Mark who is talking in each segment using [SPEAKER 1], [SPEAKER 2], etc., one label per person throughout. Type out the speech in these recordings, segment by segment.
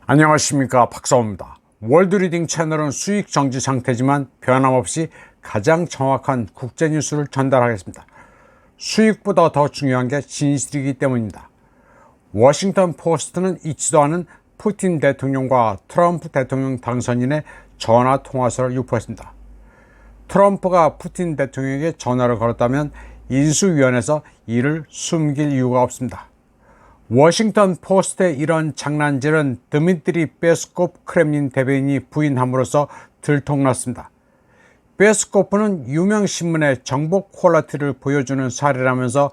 [SPEAKER 1] 안녕하십니까, 박사호입니다. 월드리딩 채널은 수익 정지 상태지만 변함없이 가장 정확한 국제 뉴스를 전달하겠습니다. 수익보다 더 중요한 게 진실이기 때문입니다. 워싱턴 포스트는 잊지도 않은 푸틴 대통령과 트럼프 대통령 당선인의 전화 통화서를 유포했습니다. 트럼프가 푸틴 대통령에게 전화를 걸었다면 인수위원회에서 이를 숨길 이유가 없습니다. 워싱턴 포스트의 이런 장난질은 드미트리 페스코프 크렘린 대변인이 부인함으로써 들통났습니다. 페스코프는 유명 신문의 정보 퀄리티를 보여주는 사례라면서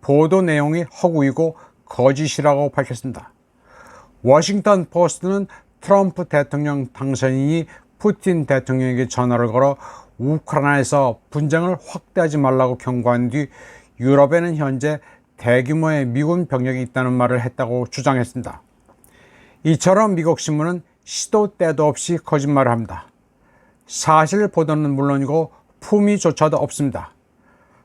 [SPEAKER 1] 보도 내용이 허구이고 거짓이라고 밝혔습니다. 워싱턴 포스트는 트럼프 대통령 당선인이 푸틴 대통령에게 전화를 걸어 우크라이나에서 분쟁을 확대하지 말라고 경고한 뒤 유럽에는 현재 대규모의 미군 병력이 있다는 말을 했다고 주장했습니다. 이처럼 미국 신문은 시도 때도 없이 거짓말을 합니다. 사실 보도는 물론이고 품위조차도 없습니다.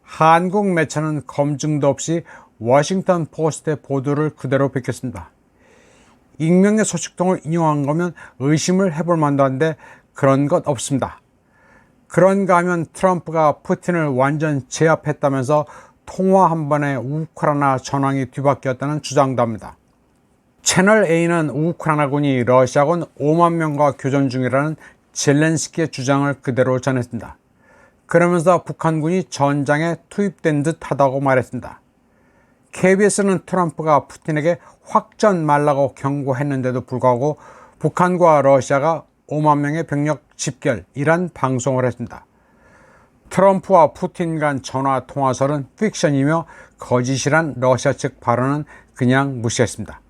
[SPEAKER 1] 한국 매체는 검증도 없이 워싱턴 포스트의 보도를 그대로 베꼈습니다. 익명의 소식통을 인용한 거면 의심을 해볼 만도 한데 그런 것 없습니다. 그런가 하면 트럼프가 푸틴을 완전 제압했다면서 통화 한 번에 우크라이나 전황이 뒤바뀌었다는 주장도 합니다. 채널A는 우크라이나군이 러시아군 5만 명과 교전 중이라는 젤렌스키의 주장을 그대로 전했습니다. 그러면서 북한군이 전장에 투입된 듯 하다고 말했습니다. KBS는 트럼프가 푸틴에게 확전 말라고 경고했는데도 불구하고 북한과 러시아가 5만 명의 병력 집결이란 방송을 했습니다. 트럼프와 푸틴 간 전화 통화설은 픽션이며 거짓이란 러시아 측 발언은 그냥 무시했습니다.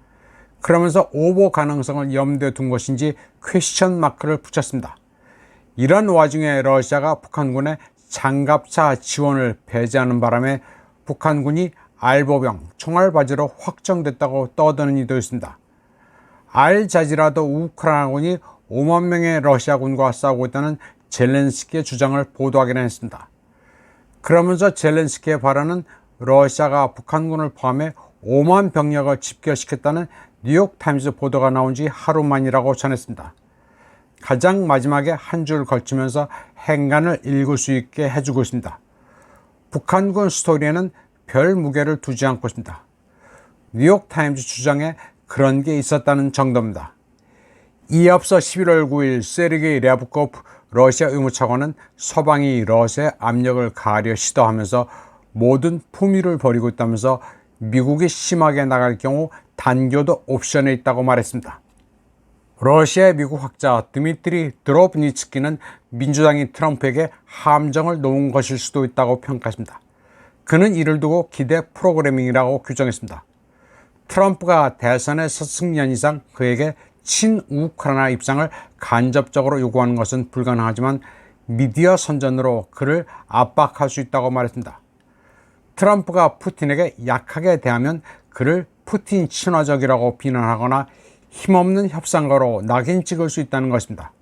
[SPEAKER 1] 그러면서 오보 가능성을 염두에 둔 것인지 퀘스천 마크를 붙였습니다. 이런 와중에 러시아가 북한군의 장갑차 지원을 배제하는 바람에 북한군이 알보병, 총알바지로 확정됐다고 떠드는 이도 있습니다. 알자지라도 우크라이나군이 5만 명의 러시아군과 싸우고 있다는 젤렌스키의 주장을 보도하기는 했습니다. 그러면서 젤렌스키의 발언은 러시아가 북한군을 포함해 5만 병력을 집결시켰다는 뉴욕타임스 보도가 나온 지 하루 만이라고 전했습니다. 가장 마지막에 한 줄 걸치면서 행간을 읽을 수 있게 해주고 있습니다. 북한군 스토리에는 별 무게를 두지 않고 있습니다. 뉴욕타임스 주장에 그런 게 있었다는 정도입니다. 이에 앞서 11월 9일 세르게이 랴브코프 러시아 의무차관은 서방이 러시아의 압력을 가하려 시도하면서 모든 품위를 버리고 있다면서 미국이 심하게 나갈 경우 단교도 옵션에 있다고 말했습니다. 러시아의 미국 학자 드미트리 드롭니츠키는 민주당이 트럼프에게 함정을 놓은 것일 수도 있다고 평가했습니다. 그는 이를 두고 기대 프로그래밍이라고 규정했습니다. 트럼프가 대선에서 승리한 이상 그에게 친우크라이나 입장을 간접적으로 요구하는 것은 불가능하지만 미디어 선전으로 그를 압박할 수 있다고 말했습니다. 트럼프가 푸틴에게 약하게 대하면 그를 푸틴 친화적이라고 비난하거나 힘없는 협상가로 낙인 찍을 수 있다는 것입니다.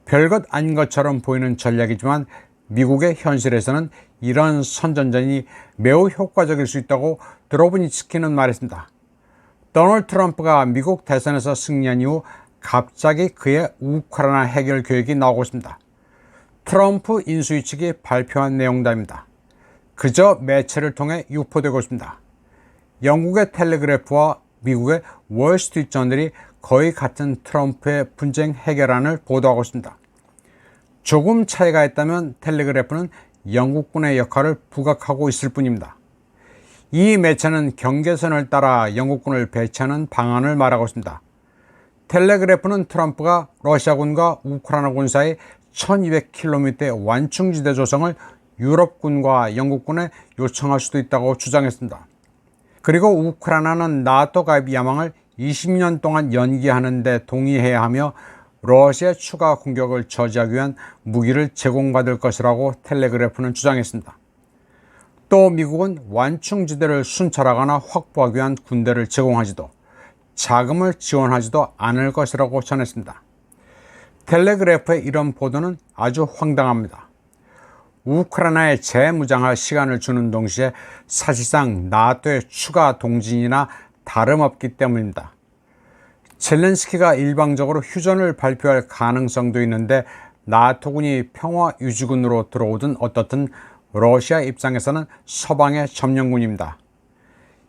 [SPEAKER 1] 별것 아닌 것처럼 보이는 전략이지만 미국의 현실에서는 이런 선전전이 매우 효과적일 수 있다고 드로브니츠키는 말했습니다. 도널드 트럼프가 미국 대선에서 승리한 이후 갑자기 그의 우크라이나 해결 계획이 나오고 있습니다. 트럼프 인수위 측이 발표한 내용들입니다. 그저 매체를 통해 유포되고 있습니다. 영국의 텔레그래프와 미국의 월스트리트저널이 거의 같은 트럼프의 분쟁 해결안을 보도하고 있습니다. 조금 차이가 있다면 텔레그래프는 영국군의 역할을 부각하고 있을 뿐입니다. 이 매체는 경계선을 따라 영국군을 배치하는 방안을 말하고 있습니다. 텔레그래프는 트럼프가 러시아군과 우크라이나군 사이 1200km의 완충지대 조성을 유럽군과 영국군에 요청할 수도 있다고 주장했습니다. 그리고 우크라이나는 나토 가입 야망을 20년 동안 연기하는 데 동의해야 하며 러시아의 추가 공격을 저지하기 위한 무기를 제공받을 것이라고 텔레그래프는 주장했습니다. 또 미국은 완충지대를 순찰하거나 확보하기 위한 군대를 제공하지도 자금을 지원하지도 않을 것이라고 전했습니다. 텔레그래프의 이런 보도는 아주 황당합니다. 우크라이나에 재무장할 시간을 주는 동시에 사실상 나토의 추가 동진이나 다름없기 때문입니다. 젤렌스키가 일방적으로 휴전을 발표할 가능성도 있는데 나토군이 평화유지군으로 들어오든 어떻든 러시아 입장에서는 서방의 점령군입니다.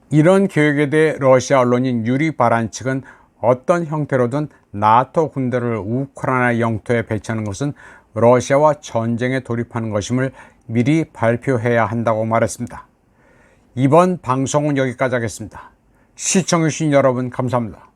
[SPEAKER 1] 이런 계획에 대해 러시아 언론인 유리 바란칙은 어떤 형태로든 나토 군대를 우크라이나 영토에 배치하는 것은 러시아와 전쟁에 돌입하는 것임을 미리 발표해야 한다고 말했습니다. 이번 방송은 여기까지 하겠습니다. 시청해주신 여러분 감사합니다.